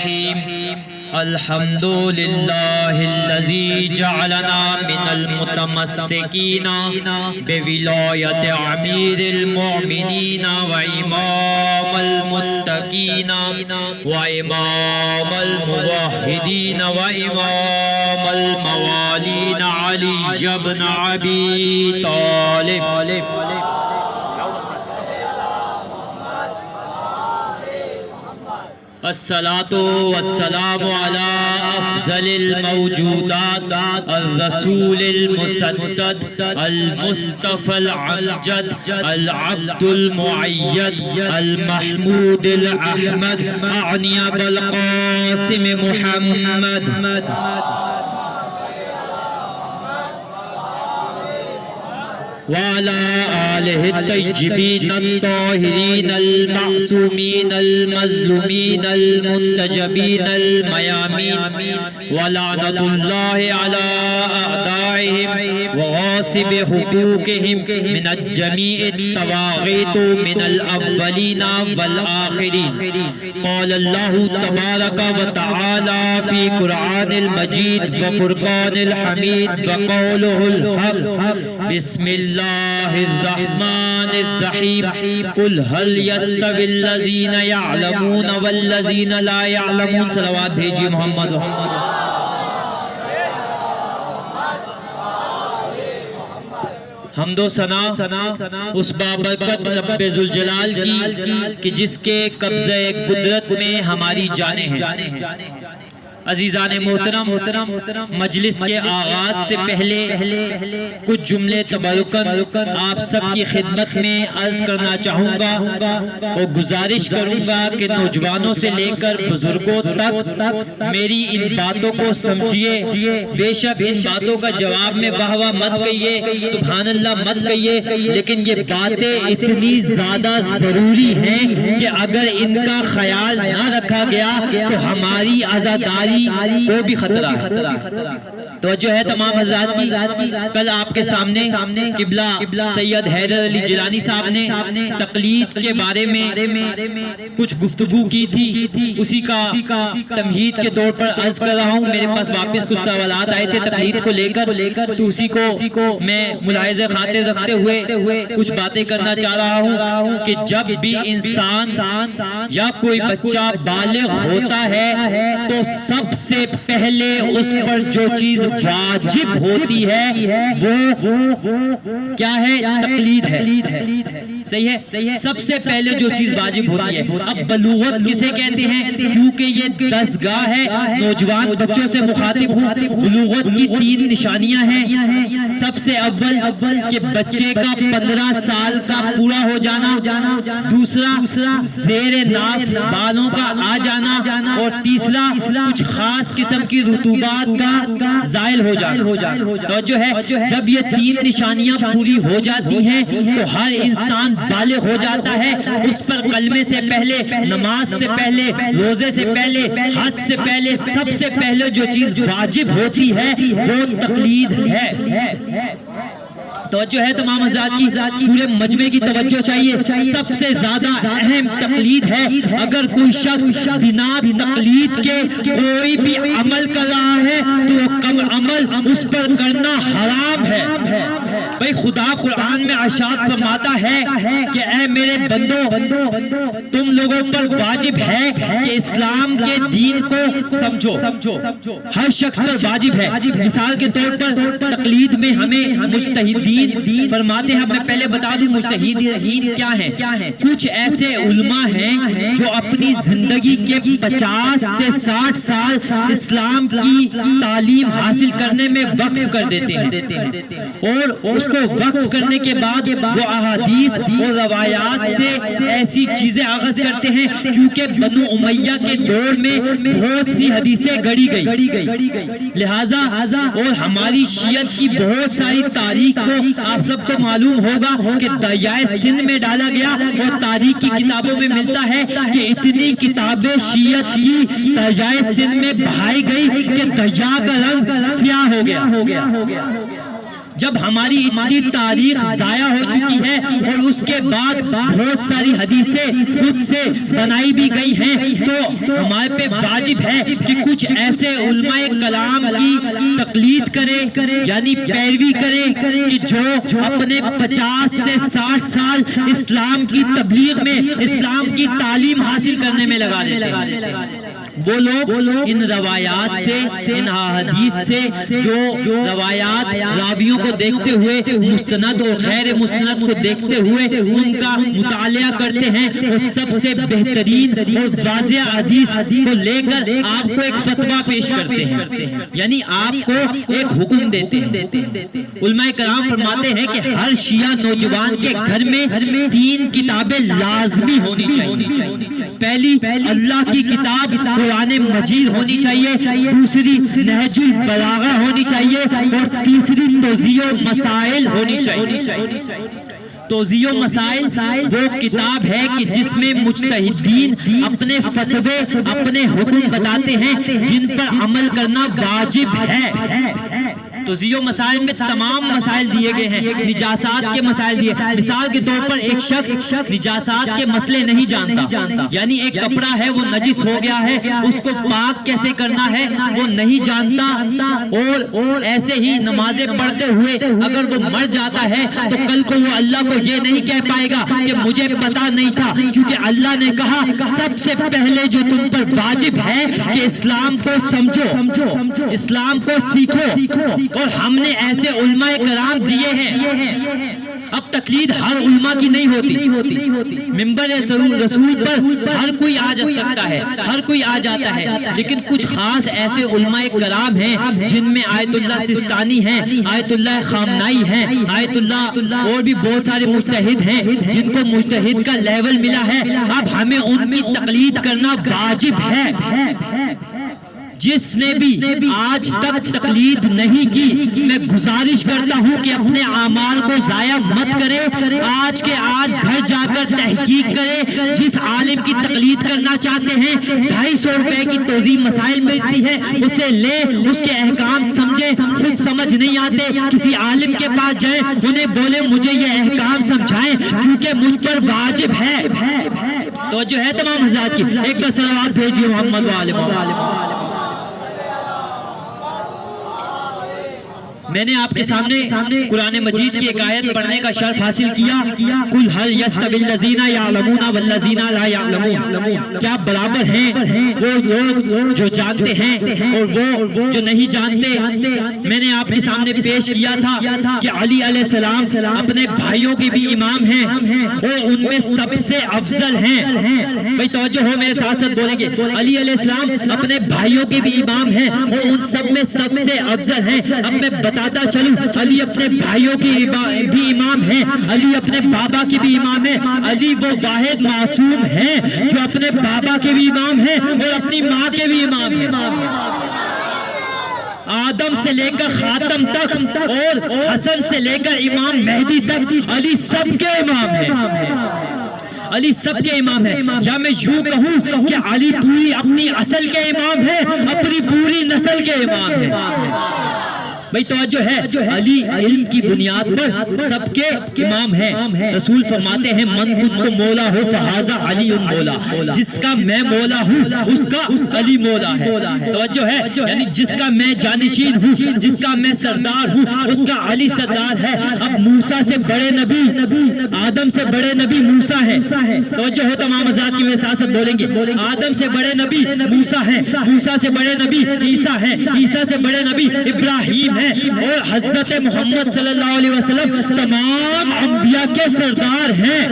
الرحيم الحمد لله الذي جعلنا من المتمسكين بولاية أمير المؤمنين وإمام المتقين وإمام الموحدين وإمام الموالين علي بن أبي طالب. الصلاة والسلام على أفضل الموجودات الرسول المسدد المصطفى الأمجد العبد المؤيد المحمود الأحمد أعني أبا القاسم محمد وعلى آله الطيبين الطاهرين المعصومين المظلومين المنتجبين الميامين ولعنة الله على أعدائهم وغاصب حقوقهم من الجميع الطواغيت من الأولين والآخرين. قال الله تبارك وتعالى في قرآن المجيد وفرقان الحميد وقوله الحق بسم الله الرحمن الرحيم قل هل يستوي الذين يعلمون والذين لا يعلمون. صلوات بھیجیے محمد. حمد و ثنا اس بابرکت رب ذوالجلال کی کہ جس کے قبضہ قدرت میں ہماری جانیں ہیں. عزیزان محترم، مجلس کے آغاز سے پہلے کچھ جملے تبرکاً آپ سب کی خدمت میں عرض کرنا چاہوں گا اور گزارش کروں گا کہ نوجوانوں سے لے کر بزرگوں تک میری ان باتوں کو سمجھیے. بے شک ان باتوں کا جواب میں واہ واہ مت کہیے، سبحان اللہ مت کہیے، لیکن یہ باتیں اتنی زیادہ ضروری ہیں کہ اگر ان کا خیال نہ رکھا گیا تو ہماری آزاداری کو بھی خطرہ ہے. توجہ ہے تمام حضرات کی. کل آپ کے سامنے قبلہ سید حیدر علی جیلانی صاحب نے تقلید کے بارے میں کچھ گفتگو کی تھی. اسی کا تمہید کے طور پر عرض کر رہا ہوں. میرے پاس واپس کچھ سوالات آئے تھے تقلید کو لے کر، تو اسی کو میں ملاحظہ خاطر رکھتے ہوئے کچھ باتیں کرنا چاہ رہا ہوں کہ جب بھی انسان یا کوئی بچہ بالغ ہوتا ہے تو سب سے پہلے اس پر جو چیز واجب ہوتی ہے وہ کیا ہے؟ تقلید ہے. صحیح ہے؟ سب سے پہلے جو چیز واجب ہوتی ہے. اب بلوغت کسے کہتے ہیں؟ کیونکہ یہ دستگاہ ہے. نوجوان بچوں سے مخاطب ہوں. بلوغت کی 3 نشانیاں ہیں. سب سے اول کہ بچے کا 15 سال کا پورا ہو جانا، دوسرا زیر ناف بالوں کا آ جانا، اور تیسرا کچھ خاص قسم کی رطوبات کا زائل ہو جانا. تو جو ہے جب یہ 3 نشانیاں پوری ہو جاتی ہیں تو ہر انسان بالغ ہو جاتا ہے. اس پر کلمے سے پہلے، نماز سے پہلے، روزے سے پہلے، حج سے پہلے سب سے پہلے جو چیز واجب ہوتی ہے وہ تقلید ہے. توجہ ہے تمام حضرات کی. پورے مجمع کی توجہ چاہیے. سب سے زیادہ اہم تقلید ہے. اگر کوئی شخص بنا تقلید کے کوئی بھی عمل کر رہا ہے تو وہ کم عمل اس پر کرنا حرام ہے. بھئی خدا قرآن میں ارشاد فرماتا ہے کہ اے میرے بندو تم لوگوں پر واجب ہے کہ اسلام کے دین کو سمجھو. ہر شخص پر واجب ہے. مثال کے طور پر تقلید میں ہمیں مجتہدین فرماتے ہیں. میں پہلے بتا دوں مجتہدین کیا ہیں. کچھ ایسے علماء ہیں جو اپنی زندگی کے 50 سے 60 سال اسلام کی تعلیم حاصل کرنے میں وقف کر دیتے ہیں، اور اس کو وقف کرنے کے بعد وہ احادیث اور روایات سے ایسی چیزیں اخذ کرتے ہیں کیونکہ بنو امیہ کے دور میں بہت سی حدیثیں گڑی گئی. لہٰذا اور ہماری شیعت کی بہت ساری تاریخ کو آپ سب کو معلوم ہوگا کہ دریائے سندھ میں ڈالا گیا، اور تاریخ کی کتابوں میں ملتا ہے کہ اتنی کتابیں شیعت کی دریائے سندھ میں بہائی گئی کہ دریا کا رنگ سیاہ ہو گیا. جب ہماری اتنی تاریخ ضائع ہو چکی ہے اور اس کے بعد بہت ساری حدیثیں خود سے بنائی بھی گئی ہیں تو ہمارے پہ واجب ہے کہ کچھ ایسے علماء کلام کی تقلید کرے یعنی پیروی کرے کہ جو اپنے 50 سے 60 سال اسلام کی تبلیغ میں اسلام کی تعلیم حاصل کرنے میں لگا دیتے ہیں۔ وہ لوگ ان روایات سے ان حدیث سے جو روایات راویوں کو دیکھتے ہوئے مستند اور غیر مستند کو دیکھتے ہوئے ان کا مطالعہ کرتے ہیں وہ سب سے بہترین اور واضح حدیث کو لے کر آپ کو ایک فتویٰ پیش کرتے ہیں، یعنی آپ کو ایک حکم دیتے ہیں۔ علماء کرام فرماتے ہیں کہ ہر شیعہ نوجوان کے گھر میں 3 کتابیں لازمی ہونی چاہیے۔ پہلی اللہ کی کتاب قرآن مجید ہونی چاہیے، دوسری نہج البلاغہ ہونی چاہیے اور تیسری توضیح مسائل ہونی چاہیے۔ توضیح مسائل وہ کتاب ہے کہ جس میں مجتہدین اپنے فتوے اپنے حکم بتاتے ہیں جن پر عمل کرنا واجب ہے۔ توضیح مسائل میں تمام مسائل دیے گئے ہیں، نجاسات کے مسائل دیے، مثال کے طور پر ایک شخص نجاسات کے مسئلے نہیں جانتا، یعنی ایک کپڑا ہے وہ نجس ہو گیا ہے اس کو پاک کیسے کرنا ہے وہ نہیں جانتا، اور ایسے ہی نمازیں پڑھتے ہوئے اگر وہ مر جاتا ہے تو کل کو وہ اللہ کو یہ نہیں کہہ پائے گا کہ مجھے پتا نہیں تھا، کیونکہ اللہ نے کہا سب سے پہلے جو تم پر واجب ہے کہ اسلام کو سمجھو، اسلام کو سیکھو، اور ہم نے ایسے علماء کرام دیے ہیں۔ اب تقلید ہر علماء کی نہیں ہوتی، منبر رسول پر ہر کوئی آ سکتا ہے، ہر کوئی آ جاتا ہے، لیکن کچھ خاص ایسے علماء کرام ہیں جن میں آیت اللہ سستانی ہیں، آیت اللہ خامنائی ہیں، آیت اللہ اور بھی بہت سارے مجتہد ہیں جن کو مجتہد کا لیول ملا ہے۔ اب ہمیں ان کی تقلید کرنا واجب ہے۔ جس نے بھی آج تک تقلید نہیں کی میں گزارش کرتا ہوں کہ اپنے اعمال کو ضائع مت کرے، آج کے آج گھر جا کر تحقیق کرے، جس عالم کی تقلید کرنا چاہتے ہیں 250 روپے کی توضیح مسائل ملتی ہے اسے لے، اس کے احکام سمجھے، خود سمجھ نہیں آتے کسی عالم کے پاس جائیں انہیں بولے مجھے یہ احکام سمجھائیں کیونکہ مجھ پر واجب ہے۔ توجہ ہے تمام حضرات کی، ایک بار صلوات بھیجیے محمد و آل محمد۔ میں نے آپ کے سامنے قرآن مجید کی ایک آیت پڑھنے کا شرف حاصل کیا، قُلْ هَلْ يَسْتَوِي الَّذِينَ يَعْلَمُونَ وَالَّذِينَ لَا يَعْلَمُونَ، کیا برابر ہیں وہ لوگ جو جانتے ہیں اور وہ جو نہیں جانتے؟ میں نے آپ کے سامنے پیش کیا تھا کہ علی علیہ السلام اپنے بھائیوں کے بھی امام ہیں اور ان میں سب سے افضل ہیں۔ بھئی توجہ ہو، میرے ساتھ ساتھ بولیں گے، علی علیہ السلام اپنے بھائیوں کے بھی امام ہیں اور ان سب میں سب سے افضل ہیں۔ اب میں بتاتا چلوں، علی اپنے بھائیوں کی بھی امام ہیں، علی اپنے بابا کی بھی امام ہیں، علی وہ واحد معصوم ہیں جو اپنے بابا کے بھی امام ہیں اور اپنی ماں کے بھی امام ہیں۔ آدم سے لے کر خاتم تک اور حسن سے لے کر امام مہدی تک علی سب کے امام ہیں، علی سب کے امام ہیں۔ یا میں یوں کہوں کہ علی پوری اپنی اصل کے امام ہیں، اپنی پوری نسل کے امام ہیں۔ بھئی توجہ ہے، علی علم کی بنیاد پر سب کے امام ہیں۔ رسول فرماتے ہیں من کنت مولا ہو فہذا علی مولا، جس کا میں مولا ہوں اس کا علی مولا ہے۔ توجہ ہے، یعنی جس کا میں جانشین ہوں، جس کا میں سردار ہوں اس کا علی سردار ہے۔ اب موسیٰ سے بڑے نبی، آدم سے بڑے نبی موسیٰ ہیں۔ توجہ ہو تمام حضرات کی، میرے ساتھ ساتھ بولیں گے، آدم سے بڑے نبی موسیٰ ہیں، موسیٰ سے بڑے نبی عیسیٰ ہیں، عیسیٰ سے بڑے نبی ابراہیم ہیں، اور حضرت محمد صلی اللہ علیہ وسلم تمام انبیاء کے سردار ہیں۔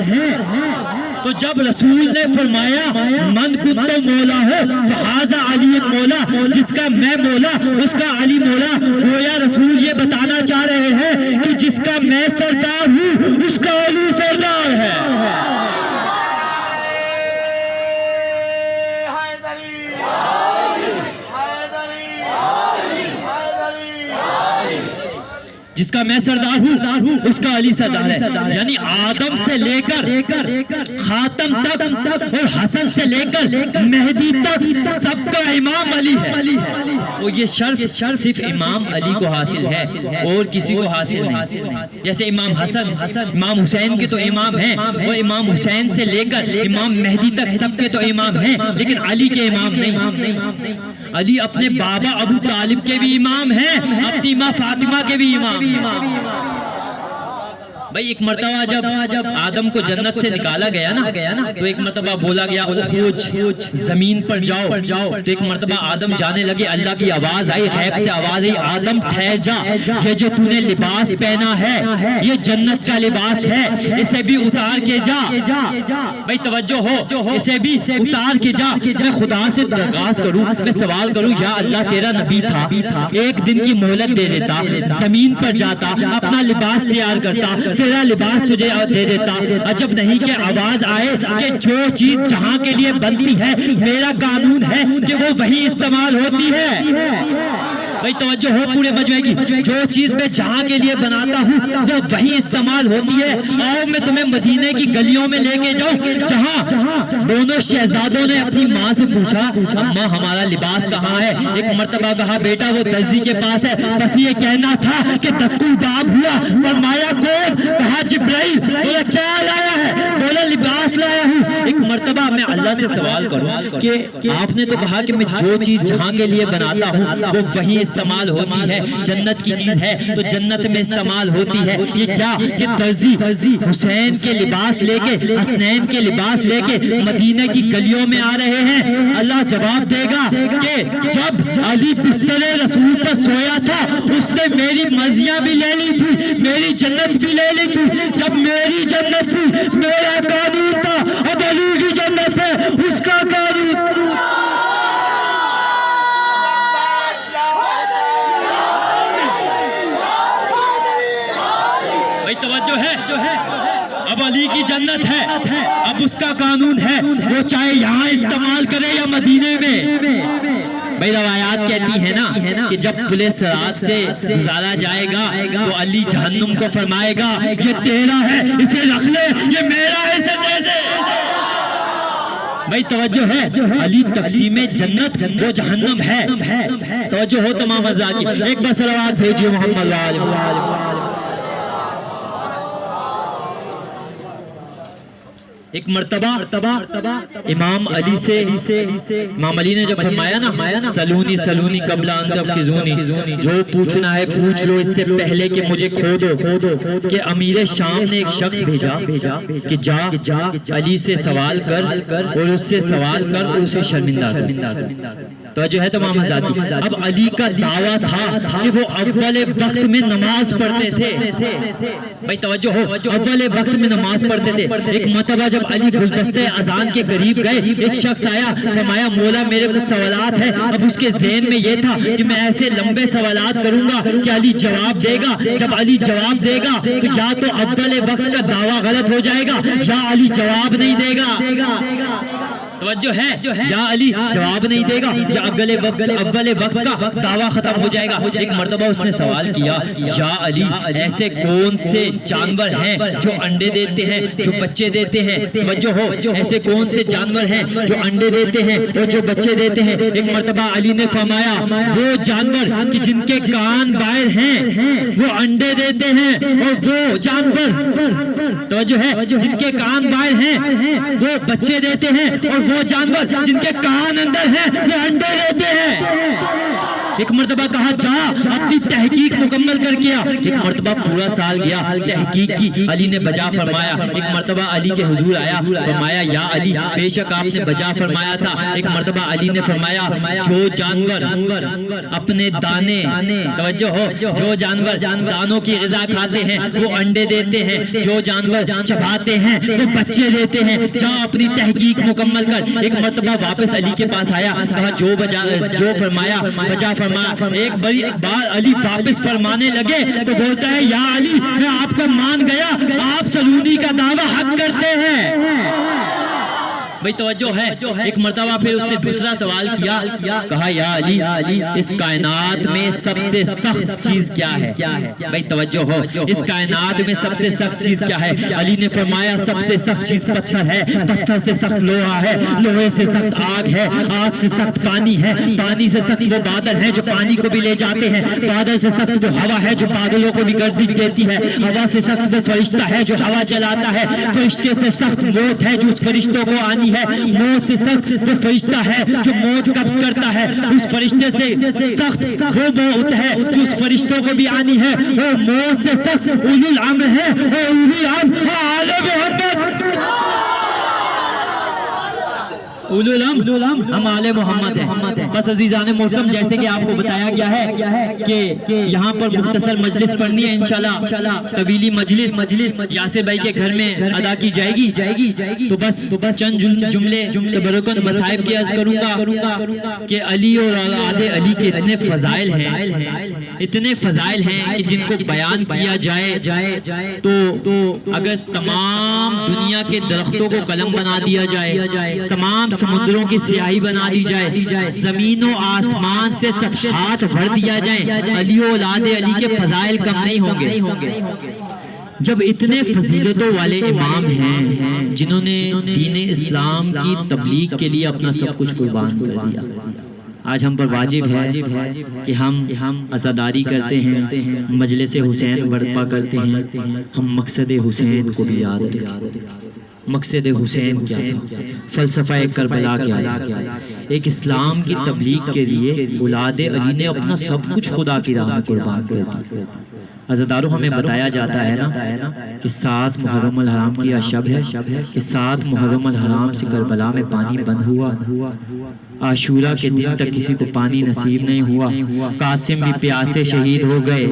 تو جب رسول نے فرمایا من کنت مولا ہو فہذا علی مولا، جس کا میں مولا اس کا علی مولا، گویا رسول یہ بتانا چاہ رہے ہیں کہ جس کا میں سردار ہوں اس کا علی سردار ہے۔ جس کا میں سردار ہوں اس کا علی سردار ہے، یعنی آدم سے لے کر خاتم تک اور حسن سے لے کر مہدی تک سب کا امام علی ہے۔ وہ یہ شرف صرف امام علی کو حاصل ہے اور کسی کو حاصل نہیں. جیسے امام حسن امام حسین کے تو امام ہیں, وہ امام حسین سے لے کر امام مہدی تک سب کے تو امام ہیں, لیکن علی کے امام نہیں. علی اپنے بابا ابو طالب کے بھی امام ہیں, اپنی ماں فاطمہ کے بھی امام ہیں. بھائی ایک مرتبہ جب آدم کو جنت سے نکالا گیا نا تو ایک مرتبہ بولا گیا اخرج زمین پر جاؤ, تو ایک مرتبہ آدم جانے لگے, اللہ کی آواز آئی, غیب سے آواز آئی, آدم ٹھہر جا, یہ جو تو نے لباس پہنا ہے یہ جنت کا لباس ہے, اسے بھی اتار کے جا. بھائی توجہ ہو, اسے بھی اتار کے جا. میں خدا سے درخواست کروں, میں سوال کروں, یا اللہ تیرا نبی تھا, ایک دن کی مہلت دے دیتا, زمین پر جاتا, اپنا لباس تیار کرتا, تیرا لباس تجھے دے دیتا. عجب نہیں کہ آواز آئے کہ جو چیز جہاں کے لیے بنتی ہے میرا قانون ہے کہ وہ وہی استعمال ہوتی ہے. بھائی توجہ ہو پورے مجمع کی, جو چیز میں جہاں کے لیے بناتا ہوں وہ وہی استعمال ہوتی ہے. آؤ میں تمہیں مدینے کی گلیوں میں لے کے جاؤں جہاں دونوں شہزادوں نے اپنی ماں سے پوچھا اماں ہمارا لباس کہاں ہے. ایک مرتبہ کہا بیٹا وہ درزی کے پاس ہے, بس یہ کہنا تھا کہ دکو باب ہوا. فرمایا کون؟ کہا جبرائیل. بولا کیا لایا ہے؟ بولا لباس لایا ہوں. ایک مرتبہ میں اللہ سے سوال کروں کہ آپ نے تو کہا کہ میں جو چیز جہاں کے لیے بناتا ہوں وہ وہی استعمال ہوتی ہے, جنت کی چیز ہے تو جنت میں استعمال ہوتی ہے. یہ کیا کہ درزی حسین کے لباس لے کے, حسنین کے لباس لے کے مدینہ کی گلیوں میں آ رہے ہیں. اللہ جواب دے گا کہ جب علی بستر رسول پر سویا تھا اس نے میری مرضیاں بھی لے لی تھی, میری جنت بھی لے لی تھی. جب میری جنت تھی میرا قانون تھا, اب علی کی جنت ہے اس کا قانون. توجہ ہے, اب علی کی جنت ہے, اب اس کا قانون ہے, وہ چاہے یہاں استعمال کرے یا مدینے میں. بھئی روایات کہتی ہیں نا کہ جب پل صراط سے گزارا جائے گا تو علی جہنم کو فرمائے گا یہ تیرا ہے اسے رکھ لے, یہ میرا ہے اسے دے دے. بھئی توجہ ہے, علی تقسیم جنت وہ جہنم ہے. توجہ ہو تمام حضرات کی, ایک بار صلوات بھیجیے محمد علیہ. ایک مرتبہ امام علی سے امام علی نے جب فرمایا نا سلونی سلونی قبل ان تفکزونی, جو پوچھنا ہے پوچھ لو اس سے پہلے کہ مجھے کھو دو. کہ امیر شام نے ایک شخص بھیجا کہ جا علی سے سوال کر اور اس سے سوال کر اور اسے شرمندہ کر. توجہ ہے تمام حضرات. اب علی کا دعویٰ تھا کہ وہ اول وقت میں نماز پڑھتے تھے. بھائی توجہ ہو, اول وقت میں نماز پڑھتے تھے. ایک مرتبہ جب علی گلدستے اذان کے قریب گئے, ایک شخص آیا, فرمایا مولا میرے کچھ سوالات ہیں. اب اس کے ذہن میں یہ تھا کہ میں ایسے لمبے سوالات کروں گا کہ علی جواب دے گا. جب علی جواب دے گا تو یا تو اول وقت کا دعویٰ غلط ہو جائے گا یا علی جواب نہیں دے گا. توجہ ہے, یا علی جواب نہیں دے گا یا اول وقت کا دعویٰ ختم ہو جائے گا. ایک مرتبہ اس نے سوال کیا یا علی ایسے کون سے جانور ہیں جو انڈے دیتے ہیں, جو بچے دیتے ہیں. توجہ ہو, ایسے کون سے جانور ہیں جو انڈے دیتے ہیں اور جو بچے دیتے ہیں. ایک مرتبہ علی نے فرمایا وہ جانور کہ جن کے کان باہر ہیں وہ انڈے دیتے ہیں, اور وہ جانور توجہ ہے جن کے کان باہر ہیں وہ بچے دیتے ہیں, اور وہ جانور جن کے کان اندر ہیں وہ انڈے دیتے ہیں. ایک مرتبہ کہا جا اپنی تحقیق مکمل کر کے آ. ایک مرتبہ پورا سال گیا, تحقیق کی, علی نے بجا فرمایا. ایک مرتبہ علی کے حضور آیا, فرمایا یا علی بے شک آپ نے بجا فرمایا تھا. ایک مرتبہ علی نے فرمایا جو جانور اپنے دانے, توجہ ہو, جو جانور دانوں کی غذا کھاتے ہیں وہ انڈے دیتے ہیں, جو جانور چباتے ہیں وہ بچے دیتے ہیں. جا اپنی تحقیق مکمل کر. ایک مرتبہ واپس علی کے پاس آیا, کہا جو فرمایا بجا فرمایا. ایک بار علی واپس فرمانے لگے تو بولتا ہے یا علی میں آپ کو مان گیا, آپ سلونی کا دعویٰ حق کرتے ہیں. بھئی توجہ ہے. ایک مرتبہ پھر اس نے دوسرا سوال کیا, کہا یا علی اس کائنات میں سب سے سخت چیز کیا ہے؟ بھئی توجہ ہو, اس کائنات میں سب سے سخت چیز کیا ہے؟ علی نے فرمایا سب سے سخت چیز پتھر ہے, پتھر سے سخت لوہا ہے, لوہے سے سخت آگ ہے, آگ سے سخت پانی ہے, پانی سے سخت وہ بادل ہیں جو پانی کو بھی لے جاتے ہیں, بادل سے سخت وہ ہوا ہے جو بادلوں کو بھی گردش دیتی ہے, ہوا سے سخت وہ فرشتہ ہے جو ہوا چلاتا ہے, فرشتے سے سخت موت ہے جو اس فرشتوں کو آنی ہے, موت سے سخت وہ فرشتہ ہے جو موت قبض کرتا ہے, اس فرشتے سے سخت وہ موت ہے جو اس فرشتوں کو بھی آنی ہے, اور موت سے سخت اولو الامر ہے, اور اولو الامر آل محمد, اولو الامر ہم آل محمد ہیں. بس عزیزان محترم, جیسے کہ آپ کو بتایا گیا ہے کہ یہاں پر مختصر مجلس پڑھنی ہے انشاءاللہ, طویلی مجلس یاسر بھائی کے گھر میں ادا کی جائے گی. تو بس چند جملے تبرکاً مصائب کی عرض کروں گا کہ علی اور اولاد علی کے اتنے فضائل ہیں کہ جن کو بیان کیا جائے تو اگر تمام دنیا کے درختوں کو قلم بنا دیا جائے, تمام سمندروں کی سیاہی بنا دی جائے, زمین و آسمان سے صفحات بھر دیا جائیں, علی و اولاد علی کے فضائل کم نہیں ہوں گے. جب اتنے فضیلتوں والے امام ہیں جنہوں نے دین اسلام کی تبلیغ کے لیے اپنا سب کچھ قربان کر دیا, آج ہم پر واجب ہے کہ ہم عزاداری کرتے ہیں, مجلس حسین برپا کرتے ہیں, ہم مقصد حسین کو بھی یاد رکھیں. مقصد حسین کیا تھا, فلسفہ کربلا کیا تھا. ایک اسلام کی تبلیغ کے لیے اولاد علی نے اپنا سب کچھ خدا کی راہ میں قربان کر دیا. عزاداروں ہمیں بتایا جاتا ہے نا کہ 7 محرم الحرام کی شب ہے, کہ 7 محرم الحرام سے کربلا میں پانی بند ہوا, عاشورہ کے دن تک کسی کو پانی نصیب نہیں ہوا, قاسم بھی پیاسے شہید ہو گئے,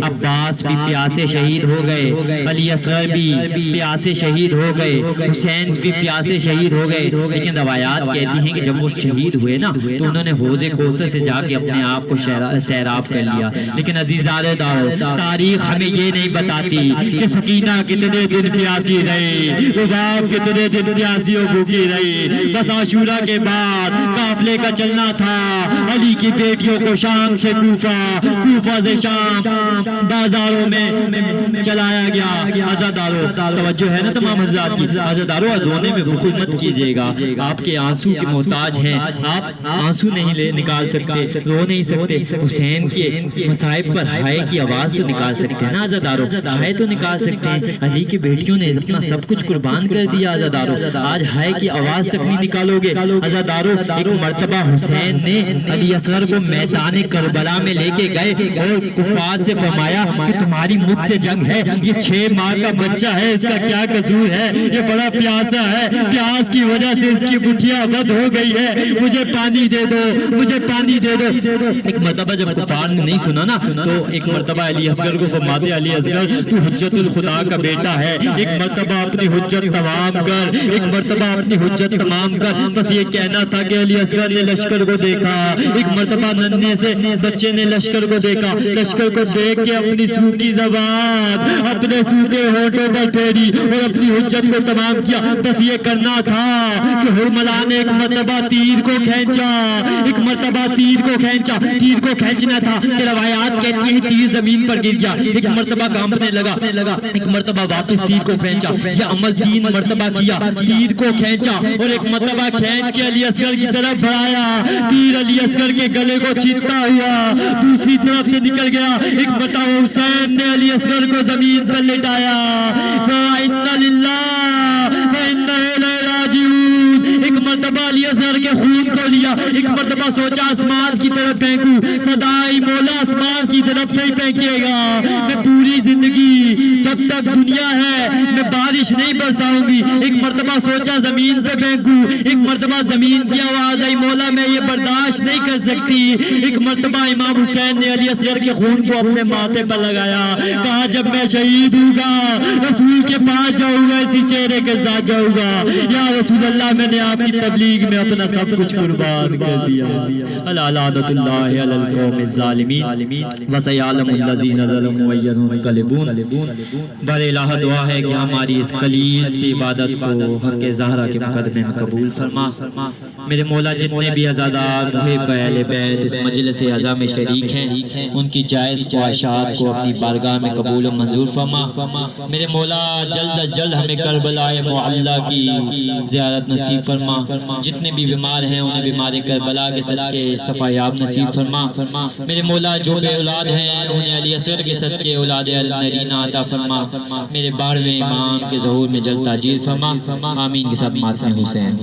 عباس بھی پیاسے شہید ہو گئے, علی اصغر بھی پیاسے شہید ہو گئے, حسین بھی پیاسے شہید ہو گئے. لیکن روایات کہتی ہیں کہ جب وہ شہید ہوئے نا تو انہوں نے حوض کوثر سے جا کے اپنے آپ کو سیراب کر لیا. لیکن عزیزان دارو, تاریخ ہمیں یہ نہیں بتاتی کہ سکینہ کتنے دن پیاسی رہی, رباب کتنے دن پیاسی و بھوکی رہی. بس عاشورہ کے بعد قافلے کا چلنا تھا, علی کی بیٹیوں کو شام سے کوفہ سے شام بازاروں میں چلایا گیا. عزاداروں توجہ ہے نا تمام حضرات کی. عزاداروں رونے میں بخل مت کیجئے گا, آپ کے آنسو کے محتاج ہیں, آپ آنسو نہیں نکال سکتے, رو نہیں سکتے. حسین کے مصائب پر ہائے کی آواز تو نکال سکتے ہیں نا عزاداروں, ہائے تو نکال سکتے ہیں. علی کی بیٹیوں نے اپنا سب کچھ قربان کر دیا عزاداروں, آج ہائے کی آواز تک نہیں نکالو گے. عزاداروں ایک مرتبہ حسین نے علی اصغر کو میدان کربلا میں لے کے گئے اور کفار سے فرمایا کہ تمہاری مجھ سے جنگ ہے, یہ 6 ماہ کا بچہ ہے, اس کا کیا قصور ہے, یہ بڑا پیاسا ہے, پیاس کی وجہ سے اس کی گٹھیا بد ہو گئی ہے, مجھے پانی دے دو, مجھے پانی دے دو. ایک مرتبہ جب کفار نے نہیں سنا نا تو ایک مرتبہ علی اصغر کو فرماتے, علی اصغر تو حجت الخدا کا بیٹا ہے, ایک مرتبہ اپنی حجت تمام کر, ایک مرتبہ اپنی حجت تمام کر. بس یہ کہنا تھا کہ علی اصغر نے لشکر کو دیکھا, ایک مرتبہ ننھے سے بچے نے لشکر کو دیکھا, لشکر کو دیکھ کے اپنی سوکھی زبان اپنے سوکھے ہونٹوں پر پھیری اور اپنی حجت کو تمام کیا. بس یہ کرنا تھا کہ ہرملا نے ایک مرتبہ تیر کو کھینچا, ایک مرتبہ تیر کو کھینچا, تیر کو کھینچنا تھا کہ روایات کہتی ہیں تیر زمین پر گر گیا, ایک مرتبہ کانپنے لگا, ایک مرتبہ واپس تیر کو کھینچا. یہ عمل 3 مرتبہ کیا, تیر کو کھینچا اور ایک مرتبہ کھینچ کے علی اصغر کی طرف بڑھایا, تیر علی اصغر کے گلے کو چھیدتا ہوا دوسری طرف سے نکل گیا. ایک مرتبہ حسین نے علی اصغر کو زمین پر لٹایا, فَإِنَّ لِلَّهِ وَإِنَّا إِلَيْهِ رَاجِعُونَ. ایک مرتبہ علی اصغر کے خون کو لیا, ایک مرتبہ سوچا آسمان کی طرف پھینکوں, صدائی مولا آسمان کی طرف نہیں پھینکے گا, میں پوری زندگی جب تک دنیا ہے میں بارش نہیں برساؤں گی. ایک مرتبہ سوچا زمین پہ پھینکوں, ایک مرتبہ زمین کی آواز آئی, مولا میں یہ برداشت نہیں کر سکتی. ایک مرتبہ امام حسین نے علی اصغر کے خون کو اپنے ماتھے پر لگایا, کہا جب میں شہید ہوں گا رسول کے پاس جاؤں گا, اسی چہرے کے ساتھ جاؤں گا. یا رسول اللہ میں نے آپ کی تبلیغ میں اپنا سب کچھ قربان کر دیا. الا لعنت اللہ علی القوم الظالمین وسیعلم الذین ظلموا ای ینقلبون. بر الہ دعا ہے کہ ہماری اس قلیل سی عبادت کو حق زہرا کے مقدمے میں قبول فرما. میرے مولا جتنے بھی عزادار محب اہل بیت اس مجلس عزا میں شریک ہیں ان کی جائز خواہشات کو اپنی بارگاہ میں قبول و منظور فرما. میرے مولا جلد از جلد ہمیں کربلا معلیٰ کی زیارت نصیب فرما. جتنے بھی بیمار ہیں انہیں بیمار کربلا کے صدقے شفا یاب نصیب فرما. میرے مولا جو بے اولاد ہیں انہیں علی اصغر کے صدقے اولاد نرینہ عطا فرما. میرے 12ویں امام کے ظہور میں جلد تاجیل فرما. آمین کے ساتھ ماتم حسین.